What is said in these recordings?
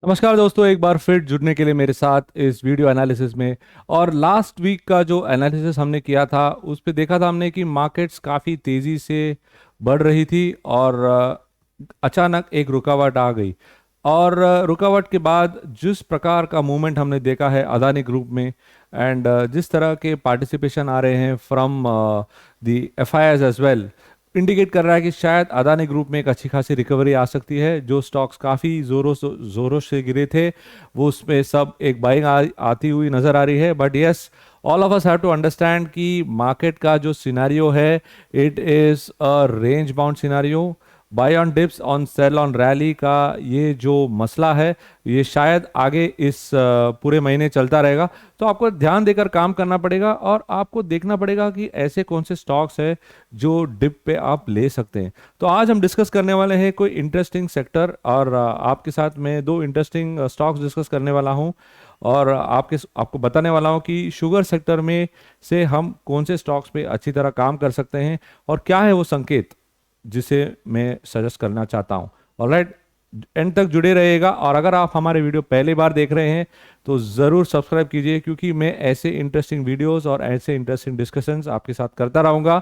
नमस्कार दोस्तों, एक बार फिर जुड़ने के लिए मेरे साथ इस वीडियो एनालिसिस में। और लास्ट वीक का जो एनालिसिस हमने किया था उस पे देखा था हमने कि मार्केट्स काफ़ी तेज़ी से बढ़ रही थी और अचानक एक रुकावट आ गई। और रुकावट के बाद जिस प्रकार का मूवमेंट हमने देखा है अदानी ग्रुप में एंड जिस तरह के पार्टिसिपेशन आ रहे हैं from the FIIs as well, indicate कर रहा है कि शायद अदानी ग्रुप में एक अच्छी खासी रिकवरी आ सकती है। जो स्टॉक्स काफ़ी ज़ोरों से गिरे थे वो उसमें सब एक बाइंग आती हुई नज़र आ रही है। But yes, all of us have to understand कि मार्केट का जो सिनारियो है it is a range bound scenario. Buy on dips on sell on rally का ये जो मसला है ये शायद आगे इस पूरे महीने चलता रहेगा। तो आपको ध्यान देकर काम करना पड़ेगा और आपको देखना पड़ेगा कि ऐसे कौन से स्टॉक्स है जो डिप पे आप ले सकते हैं। तो आज हम डिस्कस करने वाले हैं कोई इंटरेस्टिंग सेक्टर, और आपके साथ मैं दो इंटरेस्टिंग स्टॉक्स डिस्कस करने वाला हूं और आपको बताने वाला हूं कि शुगर सेक्टर में से हम कौन से स्टॉक्स पे अच्छी तरह काम कर सकते हैं और क्या है वो संकेत जिसे मैं सजेस्ट करना चाहता हूँ। ऑलराइट, एंड तक जुड़े रहिएगा। और अगर आप हमारे वीडियो पहली बार देख रहे हैं तो ज़रूर सब्सक्राइब कीजिए, क्योंकि मैं ऐसे इंटरेस्टिंग वीडियोस और ऐसे इंटरेस्टिंग डिस्कशंस आपके साथ करता रहूँगा।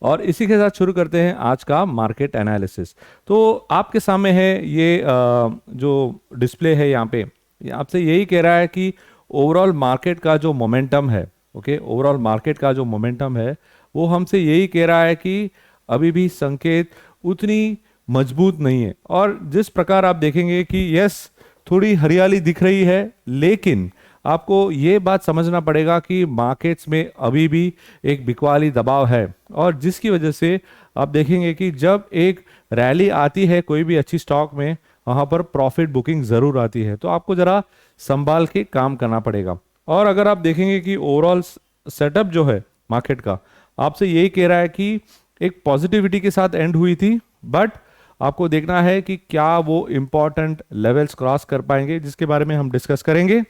और इसी के साथ शुरू करते हैं आज का मार्केट एनालिसिस। तो आपके सामने है ये जो डिस्प्ले है यहाँ पे, ये आपसे यही कह रहा है कि ओवरऑल मार्केट का जो मोमेंटम है, ओके, ओवरऑल मार्केट का जो मोमेंटम है वो हमसे यही कह रहा है कि अभी भी संकेत उतनी मजबूत नहीं है। और जिस प्रकार आप देखेंगे कि यस, थोड़ी हरियाली दिख रही है, लेकिन आपको ये बात समझना पड़ेगा कि मार्केट्स में अभी भी एक बिकवाली दबाव है। और जिसकी वजह से आप देखेंगे कि जब एक रैली आती है कोई भी अच्छी स्टॉक में, वहां पर प्रॉफिट बुकिंग जरूर आती है। तो आपको जरा संभाल के काम करना पड़ेगा। और अगर आप देखेंगे कि ओवरऑल सेटअप जो है मार्केट का आपसे यही कह रहा है कि एक पॉजिटिविटी के साथ एंड हुई थी, बट आपको देखना है कि क्या वो इंपॉर्टेंट लेवल्स क्रॉस कर पाएंगे, जिसके बारे में हम डिस्कस करेंगे।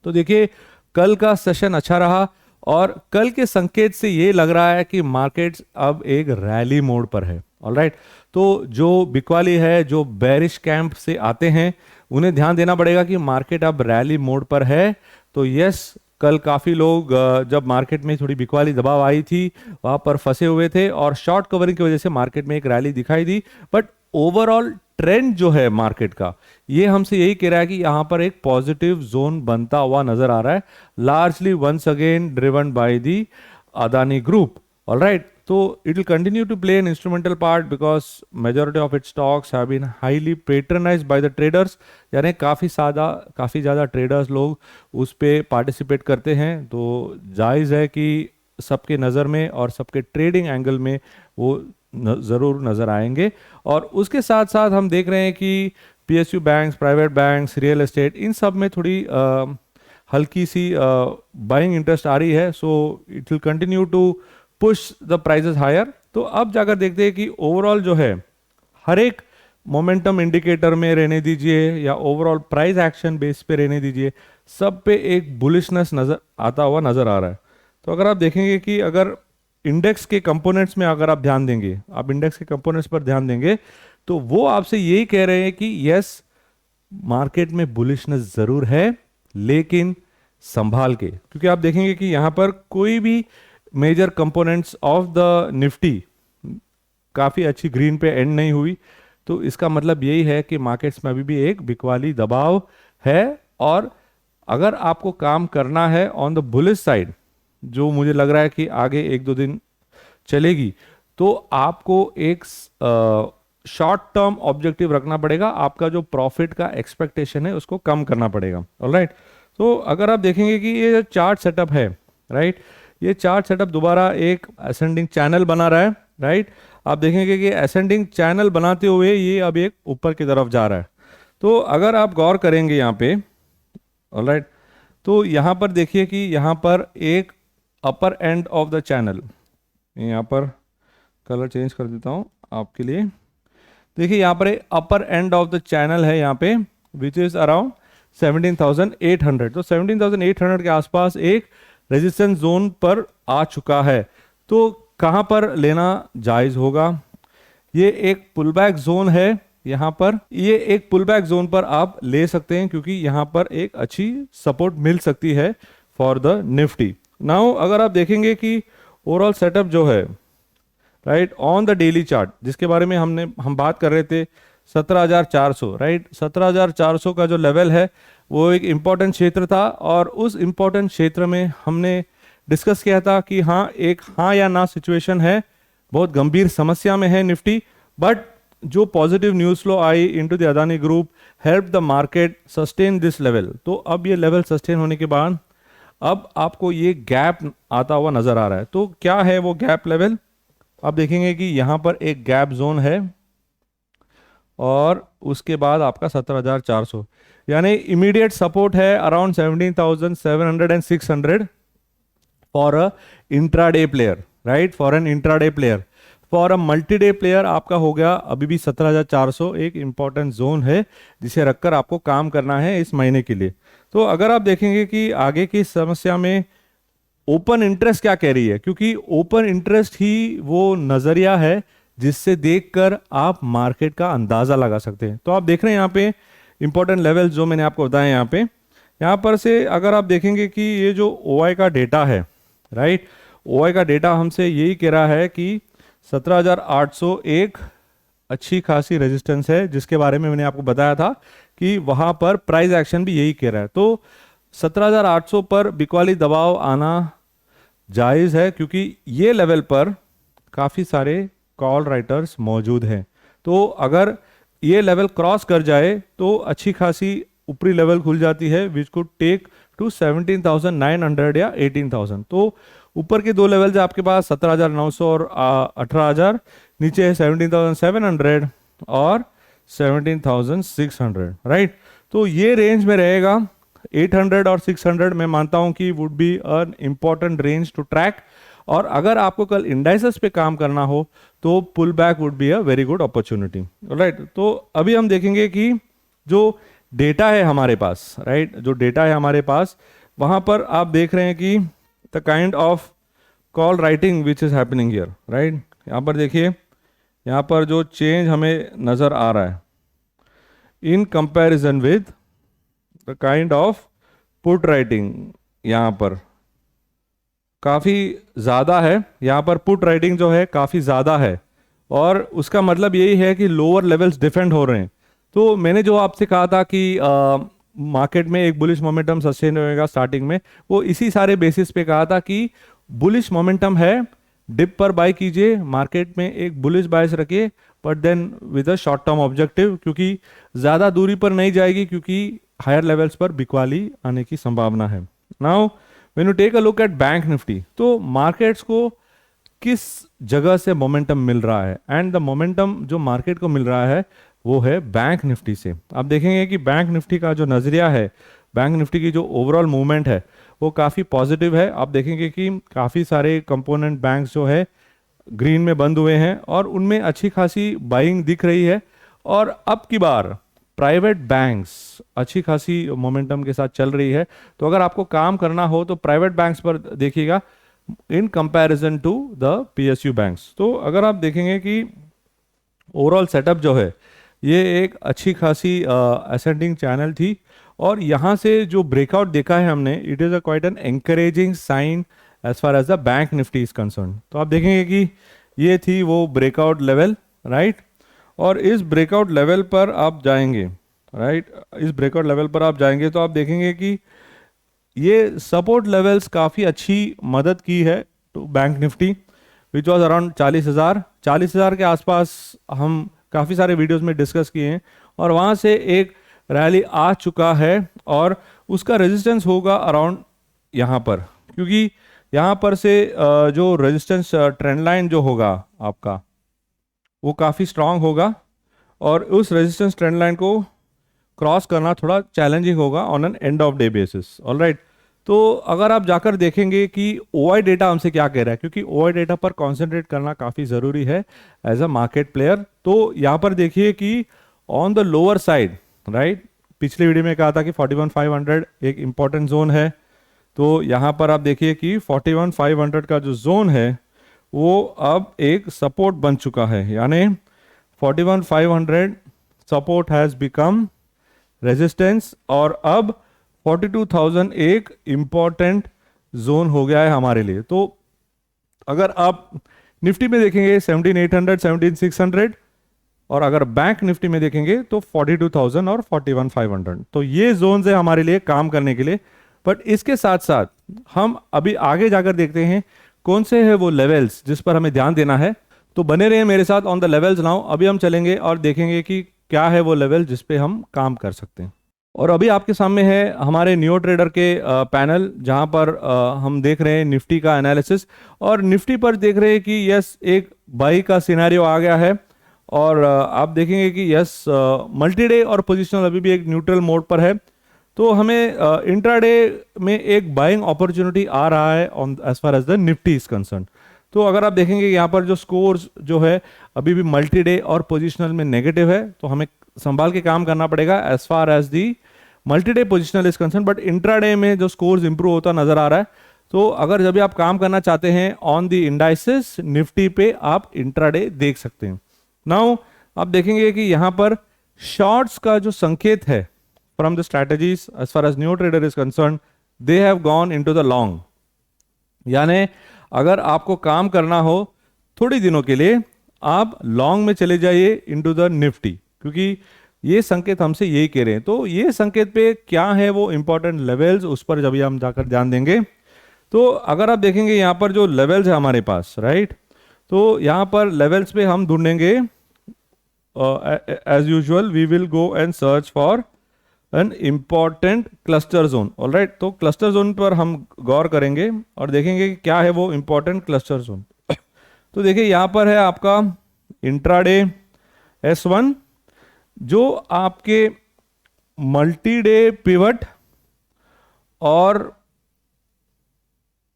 तो देखिए, कल का सेशन अच्छा रहा और कल के संकेत से ये लग रहा है कि मार्केट्स अब एक रैली मोड पर है। ऑलराइट, तो जो बिकवाली है, जो बेरिश कैंप से आते हैं, उन्हें ध्यान देना पड़ेगा कि मार्केट अब रैली मोड पर है। तो यस, कल काफ़ी लोग जब मार्केट में थोड़ी बिकवाली दबाव आई थी वहाँ पर फंसे हुए थे और शॉर्ट कवरिंग की वजह से मार्केट में एक रैली दिखाई दी। बट ओवरऑल ट्रेंड जो है मार्केट का, ये हमसे यही कह रहा है कि यहाँ पर एक पॉजिटिव जोन बनता हुआ नजर आ रहा है, largely once again driven by the Adani group. Alright, so it will continue to play an instrumental part because majority of its stocks have been highly patronized by the traders। यानी काफ़ी ज़्यादा traders लोग उस पे पार्टिसिपेट करते हैं। तो जायज़ है कि सबके नज़र में और सबके ट्रेडिंग एंगल में वो ज़रूर नज़र आएंगे। और उसके साथ साथ हम देख रहे हैं कि PSU banks, private banks, real estate, इन सब में थोड़ी हल्की सी बाइंग इंटरेस्ट आ रही है। So it will continue to push the prices higher. तो अब जाकर देखते हैं कि ओवरऑल जो है हर एक मोमेंटम इंडिकेटर में रहने दीजिए या ओवरऑल प्राइस एक्शन बेस पे रहने दीजिए, सब पे एक बुलिशनेस नजर आता हुआ नजर आ रहा है। तो अगर आप देखेंगे कि अगर इंडेक्स के कंपोनेंट्स में अगर आप ध्यान देंगे, आप इंडेक्स के कंपोनेंट्स पर ध्यान देंगे, तो वो आपसे यही कह रहे हैं कि यस, मार्केट में बुलिशनेस जरूर है, लेकिन संभाल के। क्योंकि आप देखेंगे कि यहां पर कोई भी major components of the Nifty काफ़ी अच्छी ग्रीन पे एंड नहीं हुई। तो इसका मतलब यही है कि मार्केट्स में अभी भी एक बिकवाली दबाव है। और अगर आपको काम करना है ऑन द बुलिश साइड, जो मुझे लग रहा है कि आगे एक दो दिन चलेगी, तो आपको एक शॉर्ट टर्म ऑब्जेक्टिव रखना पड़ेगा। आपका जो प्रॉफिट का एक्सपेक्टेशन है उसको कम करना पड़ेगा। ऑलराइट, तो अगर आप देखेंगे कि ये चार्ट सेटअप है, राइट, ये चार्ट सेटअप दोबारा एक असेंडिंग चैनल बना रहा है। राइट, आप देखेंगे कि असेंडिंग चैनल बनाते हुए ये अब एक ऊपर की तरफ जा रहा है। तो अगर आप गौर करेंगे यहाँ पे, ऑलराइट, तो यहाँ पर देखिए कि यहाँ पर एक अपर एंड ऑफ द चैनल, यहाँ पर कलर चेंज कर देता हूँ आपके लिए। देखिए यहाँ पर एक अपर एंड ऑफ द चैनल है यहाँ पे, विच इज अराउंड 17,800। तो 17,800 के आसपास एक रेजिस्टेंस जोन पर आ चुका है। तो कहां पर लेना जायज होगा? ये एक पुल बैक जोन है यहाँ पर ये एक पुल बैक जोन पर आप ले सकते हैं, क्योंकि यहाँ पर एक अच्छी सपोर्ट मिल सकती है फॉर द निफ्टी। नाउ अगर आप देखेंगे कि ओवरऑल सेटअप जो है right on the daily chart, जिसके बारे में हम बात कर रहे थे 17,400 राइट, 17,400 का जो लेवल है वो एक इम्पॉर्टेंट क्षेत्र था, और उस इम्पॉर्टेंट क्षेत्र में हमने डिस्कस किया था कि हाँ या ना सिचुएशन है, बहुत गंभीर समस्या में है निफ्टी, बट जो positive news flow I into the Adani group help the market sustain this level. तो अब ये लेवल सस्टेन होने के बाद अब आपको ये गैप आता हुआ नजर आ रहा है। तो क्या है वो गैप लेवल? आप देखेंगे कि यहां पर एक गैप जोन है और उसके बाद आपका 17,400, यानी इमीडिएट सपोर्ट है around 17,700 and 600 for a intraday player right, for an intraday player. For a multi day player आपका हो गया अभी भी 17,400 एक इंपॉर्टेंट जोन है जिसे रखकर आपको काम करना है इस महीने के लिए। तो अगर आप देखेंगे कि आगे की समस्या में ओपन इंटरेस्ट क्या कह रही है, क्योंकि ओपन इंटरेस्ट ही वो नजरिया है जिससे देखकर आप मार्केट का अंदाजा लगा सकते हैं। तो आप देख रहे हैं यहाँ पे इंपॉर्टेंट लेवल्स जो मैंने आपको बताए यहाँ पर से अगर आप देखेंगे कि ये जो ओआई का डेटा है राइट, ओआई का डेटा हमसे यही कह रहा है कि 17,800 एक अच्छी खासी रेजिस्टेंस है, जिसके बारे में मैंने आपको बताया था कि वहां पर प्राइस एक्शन भी यही कह रहा है। तो 17,800 पर बिकवाली दबाव आना जायज़ है, क्योंकि ये लेवल पर काफ़ी सारे कॉल राइटर्स मौजूद हैं। तो अगर ये लेवल क्रॉस कर जाए तो अच्छी खासी ऊपरी लेवल खुल जाती है विच कुड टेक टू 17,900 या 18,000। तो ऊपर के दो लेवल्स आपके पास 17,900 और 18,000, नीचे है 17,700 और 17,600 राइट। तो ये रेंज में रहेगा 800 और 600 मैं मानता हूं कि would be an important range to track. और अगर आपको कल इंडाइसेस पे काम करना हो तो pull back would be a very good opportunity right. तो अभी हम देखेंगे कि जो डेटा है हमारे पास राइट, जो डेटा है हमारे पास वहां पर आप देख रहे हैं कि the kind of call writing which is happening here right. यहाँ पर देखिए, यहाँ पर जो चेंज हमें नजर आ रहा है in comparison with the kind of put writing, यहाँ पर काफ़ी ज़्यादा है, यहाँ पर पुट राइटिंग जो है काफ़ी ज़्यादा है, और उसका मतलब यही है कि लोअर लेवल्स डिफेंड हो रहे हैं। तो मैंने जो आपसे कहा था कि मार्केट में एक बुलिश मोमेंटम सस्टेन होएगा स्टार्टिंग में, वो इसी सारे बेसिस पे कहा था कि बुलिश मोमेंटम है, डिप पर बाय कीजिए, मार्केट में एक बुलिश बायस रखिए, but then with a short term objective, क्योंकि ज़्यादा दूरी पर नहीं जाएगी, क्योंकि हायर लेवल्स पर बिकवाली आने की संभावना है। Now when you take a look at bank Nifty, तो मार्केट्स को किस जगह से मोमेंटम मिल रहा है, एंड द मोमेंटम जो मार्केट को मिल रहा है वो है बैंक निफ्टी से। आप देखेंगे कि बैंक निफ्टी का जो नजरिया है, बैंक निफ्टी की जो ओवरऑल मूवमेंट है वो काफ़ी पॉजिटिव है। आप देखेंगे कि काफ़ी सारे कंपोनेंट बैंक्स जो है ग्रीन में बंद हुए हैं और उनमें अच्छी खासी बाइंग दिख रही है, और अब की बार प्राइवेट बैंक्स अच्छी खासी मोमेंटम के साथ चल रही है। तो अगर आपको काम करना हो तो प्राइवेट बैंक्स पर देखिएगा in comparison to the PSU banks. तो अगर आप देखेंगे कि ओवरऑल सेटअप जो है ये एक अच्छी खासी असेंडिंग चैनल थी, और यहाँ से जो ब्रेकआउट देखा है हमने, it is a quite an encouraging sign as far as the bank Nifty is concern. तो आप देखेंगे कि ये थी वो ब्रेकआउट लेवल राइट, और इस ब्रेकआउट लेवल पर आप जाएंगे राइट, इस ब्रेकआउट लेवल पर आप जाएंगे तो आप देखेंगे कि ये सपोर्ट लेवल्स काफ़ी अच्छी मदद की है to bank Nifty which was around 40,000 के आसपास हम काफ़ी सारे वीडियोस में डिस्कस किए हैं, और वहाँ से एक रैली आ चुका है, और उसका रेजिस्टेंस होगा अराउंड यहाँ पर, क्योंकि यहाँ पर से जो रेजिस्टेंस ट्रेंड लाइन जो होगा आपका वो काफ़ी स्ट्रांग होगा, और उस रेजिस्टेंस ट्रेंड लाइन को क्रॉस करना थोड़ा चैलेंजिंग होगा on an end of day basis alright. तो अगर आप जाकर देखेंगे कि ओआई डेटा हमसे क्या कह रहा है, क्योंकि ओआई डेटा पर कॉन्सेंट्रेट करना काफ़ी ज़रूरी है एज अ मार्केट प्लेयर। तो यहाँ पर देखिए कि on the lower side right, पिछले वीडियो में कहा था कि 41,500 एक इम्पॉर्टेंट जोन है, तो यहाँ पर आप देखिए कि 41,500 का जो जोन है वो अब एक सपोर्ट बन चुका है, यानी 41,500 सपोर्ट हैज बिकम रेजिस्टेंस, और अब 42,000 एक इंपॉर्टेंट जोन हो गया है हमारे लिए। तो अगर आप निफ्टी में देखेंगे 17,800, 17,600, और अगर बैंक निफ्टी में देखेंगे तो 42,000 और 41,500। तो ये जोन्स है हमारे लिए काम करने के लिए। बट इसके साथ साथ हम अभी आगे जाकर देखते हैं कौन से है वो लेवल्स जिस पर हमें ध्यान देना है। तो बने रहिए मेरे साथ ऑन द लेवल्स नाउ। अभी हम चलेंगे और देखेंगे कि क्या है वो लेवल जिस पे हम काम कर सकते हैं। और अभी आपके सामने है हमारे नियो ट्रेडर के पैनल, जहां पर हम देख रहे हैं निफ्टी का एनालिसिस। और निफ्टी पर देख रहे हैं कि यस एक बाई का सिनेरियो आ गया है, और आप देखेंगे कि यस मल्टी डे और पोजिशनल अभी भी एक न्यूट्रल मोड पर है। तो हमें इंट्राडे में एक बाइंग अपॉर्चुनिटी आ रहा है on as far as the Nifty is concern. तो अगर आप देखेंगे यहाँ पर जो स्कोर्स जो है अभी भी मल्टी डे और पोजिशनल में नेगेटिव है, तो हमें संभाल के काम करना पड़ेगा as far as the multi day positional is concern. But intraday में जो स्कोर्स इंप्रूव होता नजर आ रहा है। तो अगर जब भी आप काम करना चाहते हैं ऑन दी इंडाइसेस निफ्टी पे, आप इंट्राडे देख सकते हैं। नाउ आप देखेंगे कि यहाँ पर शॉर्ट्स का जो संकेत है from the strategies as far as new trader is concern, they have gone into the long. यानी अगर आपको काम करना हो थोड़ी दिनों के लिए, आप लॉन्ग में चले जाइए इनटू द निफ्टी, क्योंकि ये संकेत हमसे यही कह रहे हैं। तो ये संकेत पे क्या है वो इंपॉर्टेंट लेवल्स, उस पर जब हम जाकर ध्यान देंगे। तो अगर आप देखेंगे यहाँ पर जो लेवल्स है हमारे पास, राइट, तो यहाँ पर लेवल्स पे हम ढूंढेंगे as usual we will go and search for an important cluster zone. Alright, तो क्लस्टर जोन पर हम गौर करेंगे और देखेंगे कि क्या है वो इंपॉर्टेंट क्लस्टर जोन। तो देखिए यहाँ पर है आपका इंट्राडे S1, जो आपके मल्टी डे पिवट, और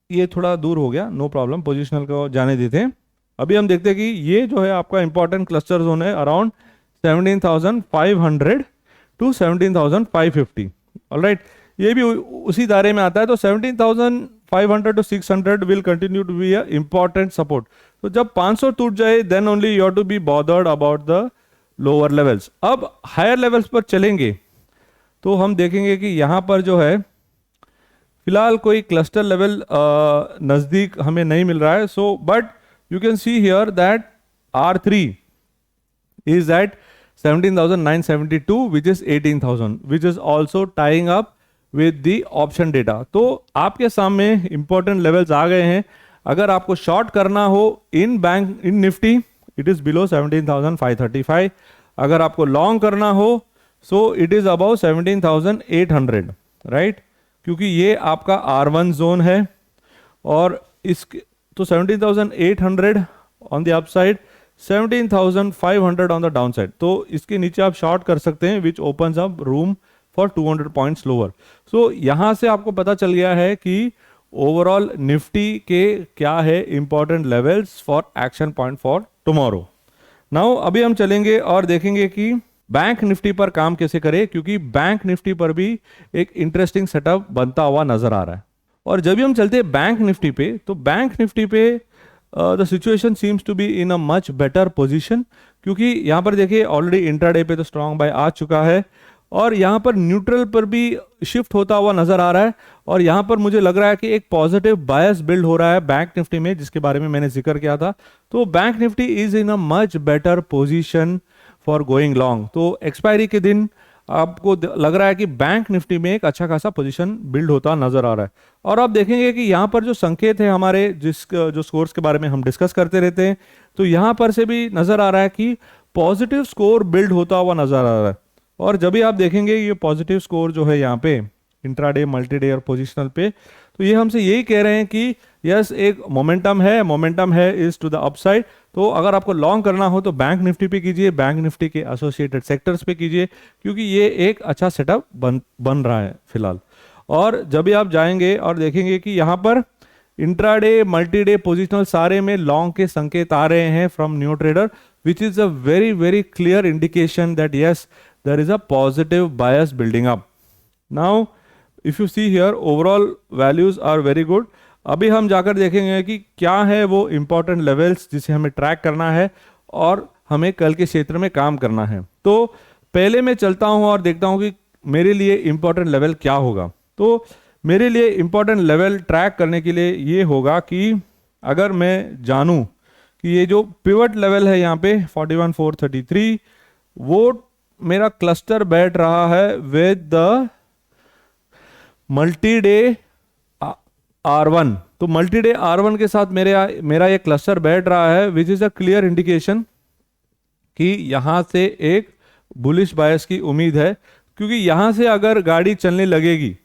ये थोड़ा दूर हो गया, नो प्रॉब्लम, पोजिशनल को जाने देते हैं। अभी हम देखते हैं कि ये जो है आपका इंपॉर्टेंट क्लस्टर जोन है अराउंड 17,500 टू 17,550। ऑलराइट, ये भी उसी दायरे में आता है। तो 17,500 to 600 will continue to be a important support. तो जब 500 टूट जाए then only you have to be bothered about the lower levels. अब हायर लेवल्स पर चलेंगे तो हम देखेंगे कि यहां पर जो है फिलहाल कोई क्लस्टर लेवल नजदीक हमें नहीं मिल रहा है। So but you can see here that R3 is at 17,972 which is 18,000 which is also tying up with the option data। तो आपके सामने इंपॉर्टेंट लेवल्स आ गए हैं। अगर आपको शॉर्ट करना हो in bank in Nifty, it is below 17,535। अगर आपको लॉन्ग करना हो so it is about 17,800, right, क्योंकि ये आपका R1 जोन है। और इस तो 17,800 on the upside, 17,500 on the down side. तो इसके नीचे आप शॉर्ट कर सकते हैं which opens up room for 200 points lower. So यहां से आपको पता चल गया है कि ओवरऑल निफ्टी के क्या है important levels for action point for tomorrow. Now अभी हम चलेंगे और देखेंगे कि बैंक निफ्टी पर काम कैसे करें, क्योंकि बैंक निफ्टी पर भी एक इंटरेस्टिंग सेटअप बनता हुआ नजर आ रहा है। और जब भी हम चलते हैं बैंक निफ्टी पे, तो बैंक निफ्टी पे the situation seems to be in a much better position, क्योंकि यहाँ पर देखिए ऑलरेडी इंट्राडे पे तो स्ट्रॉन्ग बाय आ चुका है, और यहाँ पर न्यूट्रल पर भी शिफ्ट होता हुआ नजर आ रहा है। और यहाँ पर मुझे लग रहा है कि एक पॉजिटिव बायस बिल्ड हो रहा है बैंक निफ्टी में, जिसके बारे में मैंने जिक्र किया था। तो bank Nifty is in a much better position for going long. तो एक्सपायरी के दिन आपको लग रहा है कि बैंक निफ्टी में एक अच्छा खासा पोजीशन बिल्ड होता नजर आ रहा है। और आप देखेंगे कि यहाँ पर जो संकेत है हमारे जो स्कोर्स के बारे में हम डिस्कस करते रहते हैं, तो यहाँ पर से भी नजर आ रहा है कि पॉजिटिव स्कोर बिल्ड होता हुआ नजर आ रहा है। और जब भी आप देखेंगे ये पॉजिटिव स्कोर जो है यहाँ पे इंट्राडे, मल्टीडे और पोजिशनल पे, तो ये हमसे यही कह रहे हैं कि यस एक मोमेंटम है इज टू द अपसाइड। तो अगर आपको लॉन्ग करना हो तो बैंक निफ्टी पे कीजिए, बैंक निफ्टी के एसोसिएटेड सेक्टर्स पे कीजिए, क्योंकि ये एक अच्छा सेटअप बन रहा है फिलहाल। और जब भी आप जाएंगे और देखेंगे कि यहाँ पर इंट्राडे, मल्टीडे, पोजिशनल सारे में लॉन्ग के संकेत आ रहे हैं from new trader, which is a very very clear indication that yes there is a positive bias building up. Now if you see here overall values are very good. अभी हम जाकर देखेंगे कि क्या है वो इंपॉर्टेंट लेवल्स जिसे हमें ट्रैक करना है और हमें कल के क्षेत्र में काम करना है। तो पहले मैं चलता हूं और देखता हूं कि मेरे लिए इंपॉर्टेंट लेवल क्या होगा। तो मेरे लिए इंपॉर्टेंट लेवल ट्रैक करने के लिए ये होगा कि अगर मैं जानूं कि ये जो पिवट लेवल है यहाँ पे 41,433, वो मेरा क्लस्टर बैठ रहा है with the multi day R1। तो मल्टी डे R1 के साथ मेरा ये क्लस्टर बैठ रहा है, विच इज अ क्लियर इंडिकेशन कि यहां से एक बुलिश बायस की उम्मीद है, क्योंकि यहां से अगर गाड़ी चलने लगेगी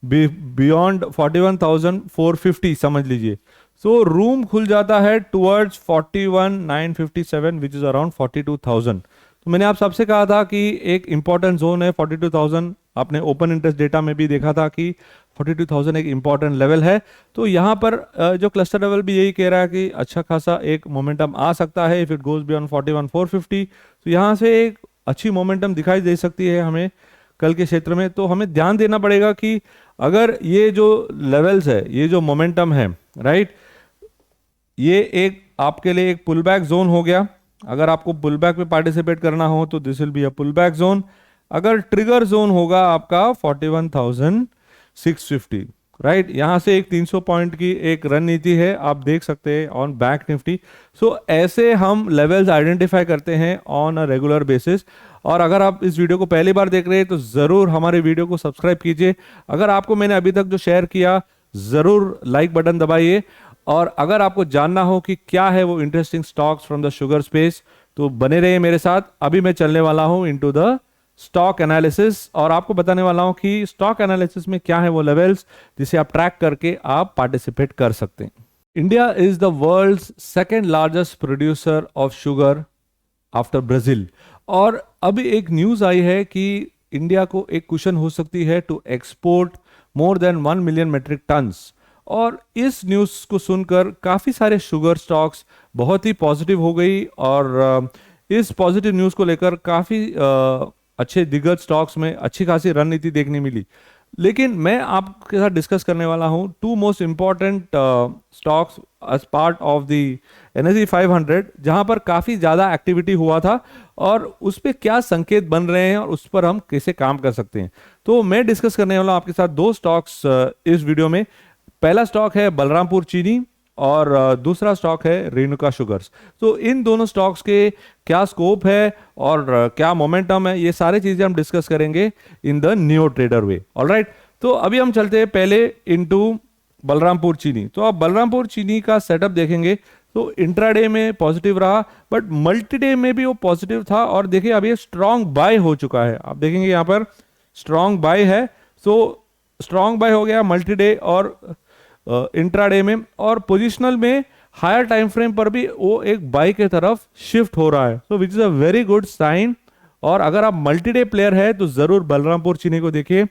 बियॉन्ड 41,450 समझ लीजिए, सो रूम खुल जाता है टुवर्ड्स 41,957 विच इज अराउंड 42,000। तो मैंने आप सबसे कहा था कि एक इंपॉर्टेंट जोन है 42,000, आपने ओपन इंटरेस्ट डेटा में भी देखा था कि 42,000 एक इंपॉर्टेंट लेवल है। तो यहाँ पर जो क्लस्टर लेवल भी यही कह रहा है कि अच्छा खासा एक मोमेंटम आ सकता है इफ इट गोज बियॉन्ड 41,450। तो यहाँ से एक अच्छी मोमेंटम दिखाई दे सकती है हमें कल के क्षेत्र में। तो हमें ध्यान देना पड़ेगा कि अगर ये जो लेवल्स है, ये जो मोमेंटम है, राइट, ये एक आपके लिए एक पुल बैक जोन हो गया। अगर आपको पुल बैक पे पार्टिसिपेट करना हो तो this will be a pull back zone. अगर ट्रिगर जोन होगा आपका 41,650, राइट, यहां से एक 300 पॉइंट की एक रणनीति है, आप देख सकते हैं ऑन बैंक निफ्टी। सो ऐसे हम लेवल्स आइडेंटिफाई करते हैं ऑन अ रेगुलर बेसिस। और अगर आप इस वीडियो को पहली बार देख रहे हैं तो जरूर हमारे वीडियो को सब्सक्राइब कीजिए। अगर आपको मैंने अभी तक जो शेयर किया, जरूर लाइक बटन दबाइए। और अगर आपको जानना हो कि क्या है वो interesting stocks from the sugar space, तो बने रहिए मेरे साथ। अभी मैं चलने वाला हूं इनटू द स्टॉक एनालिसिस और आपको बताने वाला हूं कि स्टॉक एनालिसिस में क्या है वो लेवल्स जिसे आप ट्रैक करके आप पार्टिसिपेट कर सकते हैं। India is the world's second largest producer of sugar after Brazil. और अभी एक न्यूज आई है कि इंडिया को एक कुशन हो सकती है to export more than 1 million metric tons. और इस न्यूज को सुनकर काफी सारे शुगर स्टॉक्स बहुत ही पॉजिटिव हो गई और इस पॉजिटिव न्यूज को लेकर काफी अच्छे दिग्गज स्टॉक्स में अच्छी खासी रणनीति देखने मिली। लेकिन मैं आपके साथ डिस्कस करने वाला हूं two most important stocks as part of the NSE 500, जहां पर काफी ज्यादा एक्टिविटी हुआ था और उस पर क्या संकेत बन रहे हैं और उस पर हम कैसे काम कर सकते हैं। तो मैं डिस्कस करने वाला हूं आपके साथ दो स्टॉक्स इस वीडियो में। पहला स्टॉक है बलरामपुर चीनी और दूसरा स्टॉक है रेणुका शुगर्स। तो इन दोनों स्टॉक्स के क्या स्कोप है और क्या मोमेंटम है, ये सारी चीजें हम डिस्कस करेंगे in the new trader way. Alright, तो अभी हम चलते हैं पहले इनटू बलरामपुर चीनी। तो आप बलरामपुर चीनी का सेटअप देखेंगे तो इंट्राडे में पॉजिटिव रहा, बट मल्टी डे में भी वो पॉजिटिव था। और देखिए अभी स्ट्रॉन्ग बाय हो चुका है, आप देखेंगे यहाँ पर स्ट्रॉन्ग बाय है। सो स्ट्रॉन्ग बाय हो गया मल्टी डे और इंट्राडे में, और पोजिशनल में हायर टाइम फ्रेम पर भी वो एक बाई के तरफ शिफ्ट हो रहा है, so which is a very good sign. और अगर आप मल्टी डे प्लेयर है तो जरूर बलरामपुर चीनी को देखिए।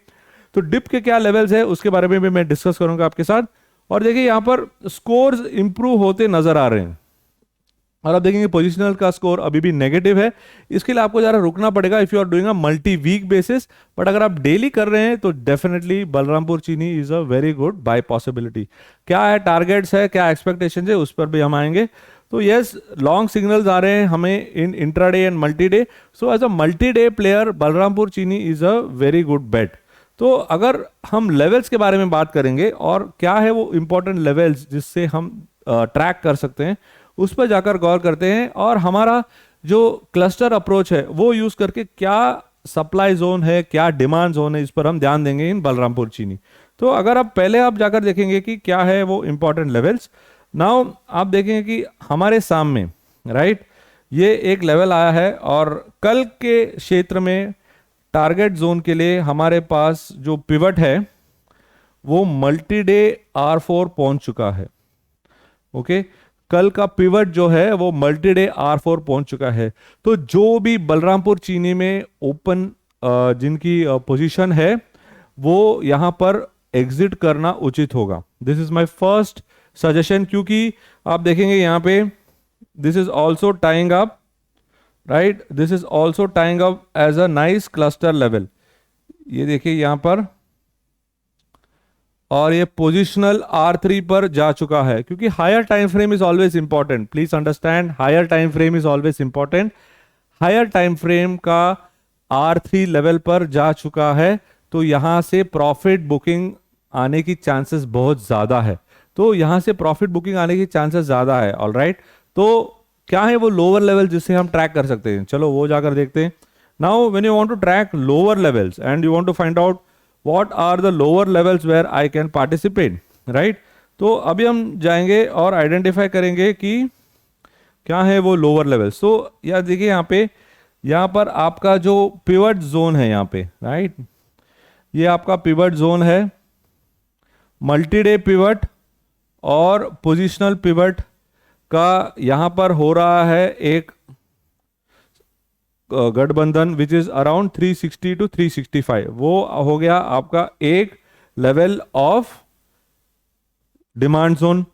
तो डिप के क्या लेवल्स है उसके बारे में भी मैं डिस्कस करूंगा आपके साथ। और देखिए यहां पर स्कोर्स इंप्रूव होते नजर आ रहे हैं और आप देखेंगे पोजिशनल का स्कोर अभी भी नेगेटिव है। इसके लिए आपको जरा रुकना पड़ेगा if you are doing a multi week basis, but अगर आप डेली कर रहे हैं तो definitely Balrampur Chini is a very good buy possibility. क्या है टारगेट्स है, क्या एक्सपेक्टेशन है, उस पर भी हम आएंगे। तो यस, लॉन्ग सिग्नल्स आ रहे हैं हमें in intraday and multi day. So as a multi day player Balrampur Chini is a very good bet. तो अगर हम लेवल्स के बारे में बात करेंगे और क्या है वो इंपॉर्टेंट लेवल्स जिससे हम ट्रैक कर सकते हैं, उस पर जाकर गौर करते हैं। और हमारा जो क्लस्टर अप्रोच है वो यूज करके क्या सप्लाई जोन है, क्या डिमांड जोन है, इस पर हम ध्यान देंगे इन बलरामपुर चीनी। तो अगर आप पहले आप जाकर देखेंगे कि क्या है वो इंपॉर्टेंट लेवल्स, नाउ आप देखेंगे कि हमारे सामने राइट ये एक लेवल आया है और कल के क्षेत्र में टारगेट जोन के लिए हमारे पास जो पिवट है वो मल्टी डे R4 पहुंच चुका है। ओके, कल का पिवट जो है वो मल्टी डे R4 पहुंच चुका है। तो जो भी बलरामपुर चीनी में ओपन जिनकी पोजीशन है वो यहां पर एग्जिट करना उचित होगा। This is my first suggestion, क्योंकि आप देखेंगे यहां पे this is also tying up, right, this is also tying up as a nice cluster level. ये देखिए यहां पर, और ये पोजिशनल R3 पर जा चुका है, क्योंकि higher time frame is always important. Please understand, higher time frame is always important. Higher time frame का R3 लेवल पर जा चुका है, तो यहां से प्रॉफिट बुकिंग आने की चांसेस बहुत ज्यादा है। तो यहां से प्रॉफिट बुकिंग आने की चांसेस ज्यादा है। ऑलराइट, तो क्या है वो लोअर लेवल जिसे हम ट्रैक कर सकते हैं, चलो वो जाकर देखते हैं। Now when you want to track lower levels and you want to find out what are the lower levels where I can participate, right. तो अभी हम जाएंगे और आइडेंटिफाई करेंगे कि क्या है वो लोअर लेवल। सो यार देखिए यहाँ पर आपका जो पिवट जोन है यहाँ पे, राइट, ये आपका पिवट जोन है, मल्टी डे पिवट और पोजिशनल पिवट का यहाँ पर हो रहा है एक गठबंधन विच इज अराउंड 360 टू 365। वो हो गया आपका एक लेवल ऑफ डिमांड जोन।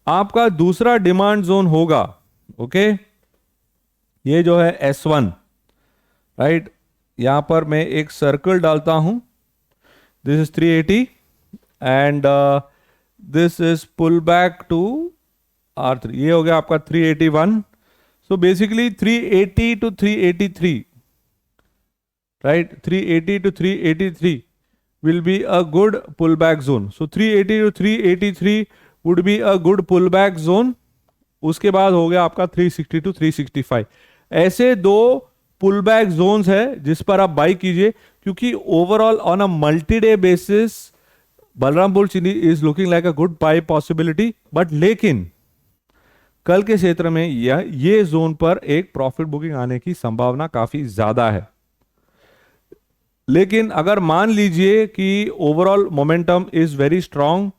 आपका दूसरा डिमांड जोन होगा, ओके, ये जो है S1, राइट। यहां पर मैं एक सर्कल डालता हूं, this is 380 and this is pull back to R3, ये हो गया आपका 381। So basically 380 to 383, right, 380 to 383 will be a good pullback zone. So 380 to 383 would be a good pullback zone. उसके बाद हो गया आपका 360 to 365। ऐसे दो पुलबैक जोन्स है जिस पर आप बाई कीजिए, क्योंकि overall on a multi day basis Balrampur Chini is looking like a good buy possibility. But लेकिन कल के क्षेत्र में ये जोन पर एक प्रॉफिट बुकिंग आने की संभावना काफी ज्यादा है। लेकिन अगर मान लीजिए कि overall momentum is very strong,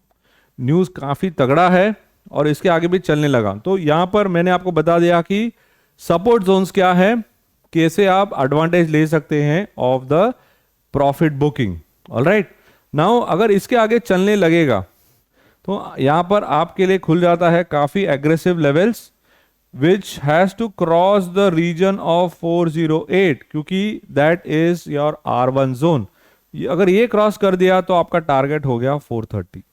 news काफी तगड़ा है और इसके आगे भी चलने लगा, तो यहां पर मैंने आपको बता दिया कि सपोर्ट जोन्स क्या है, कैसे आप एडवांटेज ले सकते हैं of the profit booking. Alright, now अगर इसके आगे चलने लगेगा तो यहां पर आपके लिए खुल जाता है काफी aggressive levels which has to cross the region of 408, क्योंकि that is your R1 zone। अगर ये क्रॉस कर दिया तो आपका टारगेट हो गया 430।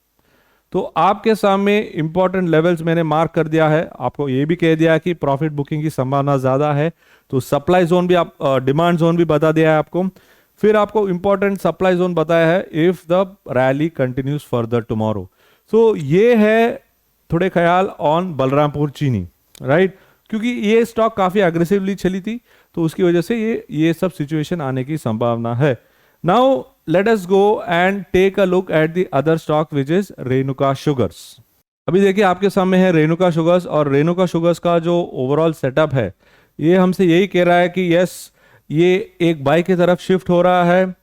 तो आपके सामने इंपॉर्टेंट लेवल्स मैंने मार्क कर दिया है, आपको ये भी कह दिया कि प्रॉफिट बुकिंग की संभावना ज्यादा है, तो सप्लाई जोन भी आप डिमांड जोन भी बता दिया है आपको। फिर आपको इंपॉर्टेंट सप्लाई जोन बताया है if the rally continues further tomorrow. So ये है थोड़े ख्याल ऑन बलरामपुर चीनी, राइट, क्योंकि ये स्टॉक काफी अग्रेसिवली चली थी, तो उसकी वजह से ये सब सिचुएशन आने की संभावना है। Now let us go and take a look at the other stock which is Renuka Sugars. अभी देखिए आपके सामने है रेणुका शुगर्स, और रेणुका शुगर्स का जो ओवरऑल सेटअप है ये हमसे यही कह रहा है कि यस, ये एक बाई की तरफ शिफ्ट हो रहा है,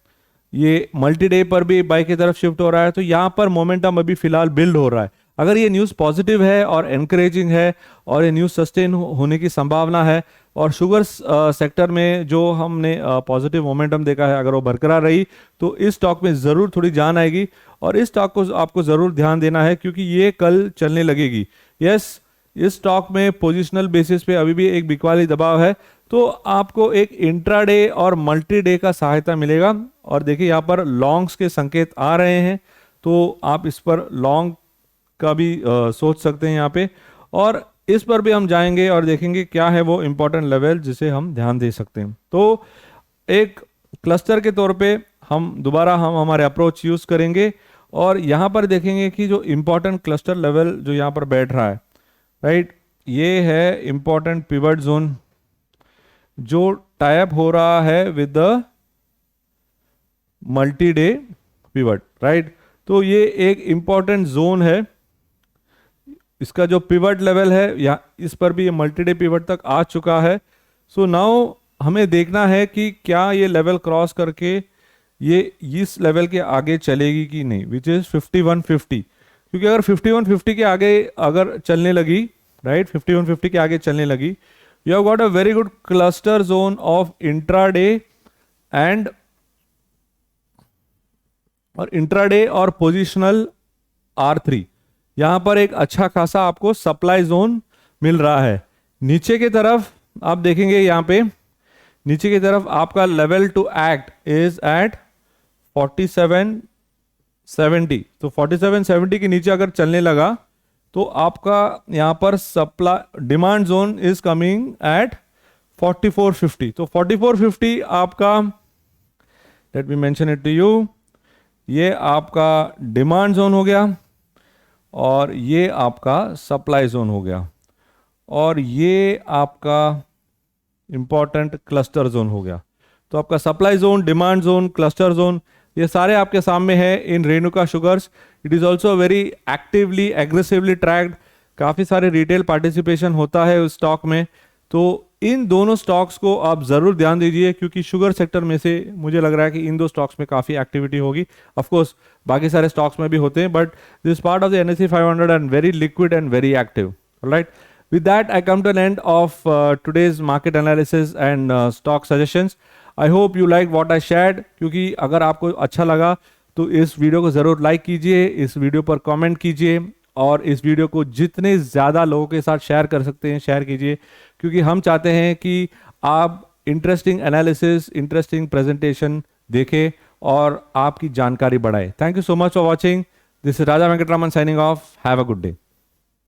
ये मल्टी डे पर भी बाई की तरफ शिफ्ट हो रहा है, तो यहां पर मोमेंटम अभी फिलहाल बिल्ड हो रहा है। अगर ये न्यूज़ पॉजिटिव है और एनकरेजिंग है और ये न्यूज़ सस्टेन होने की संभावना है, और शुगर सेक्टर में जो हमने पॉजिटिव मोमेंटम देखा है अगर वो बरकरार रही तो इस स्टॉक में ज़रूर थोड़ी जान आएगी, और इस स्टॉक को आपको ज़रूर ध्यान देना है क्योंकि ये कल चलने लगेगी। यस, इस स्टॉक में पोजिशनल बेसिस पे अभी भी एक बिकवाली दबाव है, तो आपको एक इंट्राडे और मल्टी डे का सहायता मिलेगा। और देखिए यहाँ पर लॉन्ग्स के संकेत आ रहे हैं, तो आप इस पर लॉन्ग का भी सोच सकते हैं यहाँ पे, और इस पर भी हम जाएंगे और देखेंगे क्या है वो इंपॉर्टेंट लेवल जिसे हम ध्यान दे सकते हैं। तो एक क्लस्टर के तौर पे हम दोबारा हमारे अप्रोच यूज करेंगे और यहाँ पर देखेंगे कि जो इंपॉर्टेंट क्लस्टर लेवल जो यहाँ पर बैठ रहा है, राइट, ये है इंपॉर्टेंट पिवट जोन जो टाइप हो रहा है with the multi day pivot, right. तो ये एक इंपॉर्टेंट जोन है, इसका जो पिवट लेवल है या इस पर भी ये मल्टी डे पिवट तक आ चुका है। सो नाउ हमें देखना है कि क्या ये लेवल क्रॉस करके ये इस लेवल के आगे चलेगी कि नहीं, विच इज 5150। क्योंकि अगर 5150 के आगे अगर चलने लगी, राइट, 5150 के आगे चलने लगी, you have got a very good cluster zone of intraday and और पोजिशनल R3। यहां पर एक अच्छा खासा आपको सप्लाई जोन मिल रहा है। नीचे की तरफ आप देखेंगे, यहां पे नीचे की तरफ आपका level to act is at 4770। तो 4770 के नीचे अगर चलने लगा तो आपका यहां पर supply demand zone is coming at 4450। तो 4450 आपका let me mention it to you. ये आपका डिमांड जोन हो गया और ये आपका सप्लाई जोन हो गया और ये आपका इंपॉर्टेंट क्लस्टर जोन हो गया। तो आपका supply zone, demand zone, cluster zone, ये सारे आपके सामने हैं in Renuka sugars. It is also very actively aggressively tracked, काफ़ी सारे रिटेल पार्टिसिपेशन होता है उस स्टॉक में। तो इन दोनों स्टॉक्स को आप ज़रूर ध्यान दीजिए क्योंकि शुगर सेक्टर में से मुझे लग रहा है कि इन दो स्टॉक्स में काफ़ी एक्टिविटी होगी। ऑफ कोर्स बाकी सारे स्टॉक्स में भी होते हैं, but this part of the NSE 500 and very liquid and very active, right. With that, I come to an end of today's market analysis and stock suggestions. I hope you like what I shared, क्योंकि अगर आपको अच्छा लगा तो इस video को ज़रूर like कीजिए, इस वीडियो पर कमेंट कीजिए और इस वीडियो को जितने ज़्यादा लोगों के साथ शेयर कर सकते हैं शेयर कीजिए, क्योंकि हम चाहते हैं कि आप इंटरेस्टिंग एनालिसिस, इंटरेस्टिंग प्रेजेंटेशन देखें और आपकी जानकारी बढ़ाए। Thank you so much for watching. This is Raja Venkataraman signing off. Have a good day.